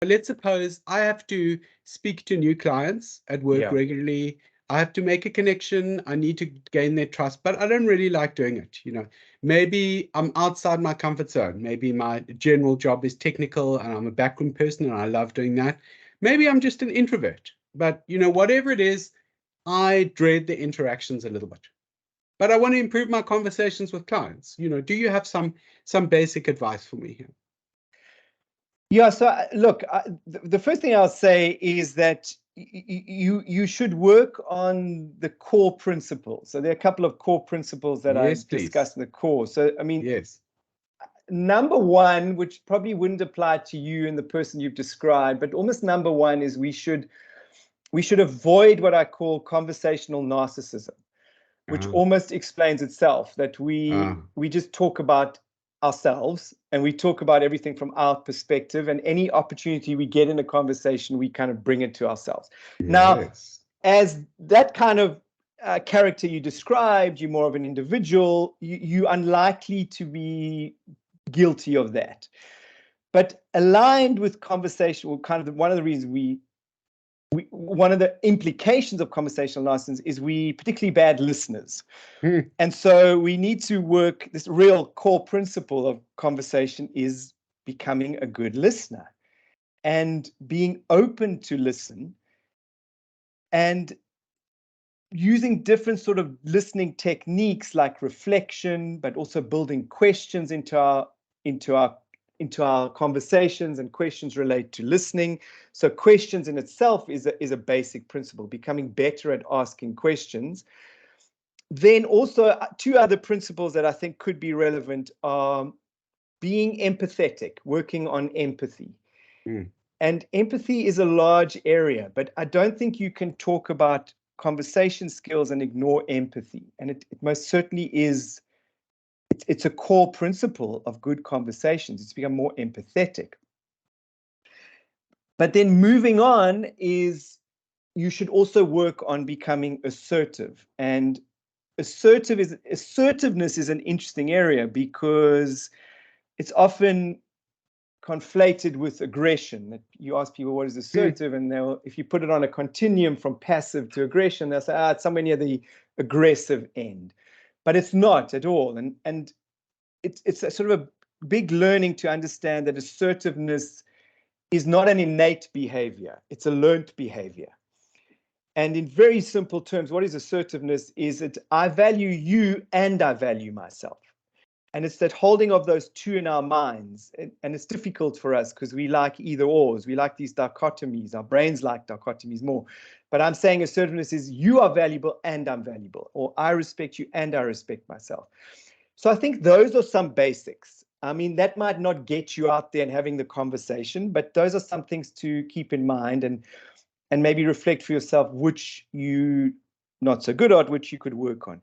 let's suppose I have to speak to new clients at work Yeah. regularly. I have to make a connection. I need to gain their trust, but I don't really like doing it. Maybe I'm outside my comfort zone. Maybe my general job is technical and I'm a backroom person and I love doing that. Maybe I'm just an introvert, but whatever it is, I dread the interactions a little bit. But I want to improve my conversations with clients. Do you have some basic advice for me here? Yeah, so look, the first thing I'll say is that you should work on the core principles. So there are a couple of core principles that Yes, I've please. discussed in the course. So, I mean, Yes. number one, which probably wouldn't apply to you and the person you've described, but almost number one is we should avoid what I call conversational narcissism, which almost explains itself, that we just talk about ourselves and we talk about everything from our perspective, and any opportunity we get in a conversation, we kind of bring it to ourselves. Yes. Now, as that kind of character you described, you're more of an individual, you're unlikely to be guilty of that. But aligned with conversation, kind of one of the reasons one of the implications of conversational narcissism is we particularly bad listeners. And so we need to work, this real core principle of conversation is becoming a good listener and being open to listen and using different sort of listening techniques like reflection, but also building questions into our conversations, and questions relate to listening. So questions in itself is a basic principle, becoming better at asking questions. Then also two other principles that I think could be relevant are being empathetic, working on empathy. And empathy is a large area, but I don't think you can talk about conversation skills and ignore empathy. And it most certainly is. It's a core principle of good conversations. It's become more empathetic. But then moving on is you should also work on becoming assertive. And assertiveness is an interesting area because it's often conflated with aggression. You ask people what is assertive, and if you put it on a continuum from passive to aggression, they'll say, it's somewhere near the aggressive end. But it's not at all. And it's a sort of a big learning to understand that assertiveness is not an innate behavior. It's a learned behavior. And in very simple terms, what is assertiveness? Is it I value you and I value myself. And it's that holding of those two in our minds. And it's difficult for us because we like either ors. We like these dichotomies. Our brains like dichotomies more. But I'm saying assertiveness is you are valuable and I'm valuable, or I respect you and I respect myself. So I think those are some basics. I mean, that might not get you out there and having the conversation, but those are some things to keep in mind and maybe reflect for yourself which you not so good at, which you could work on.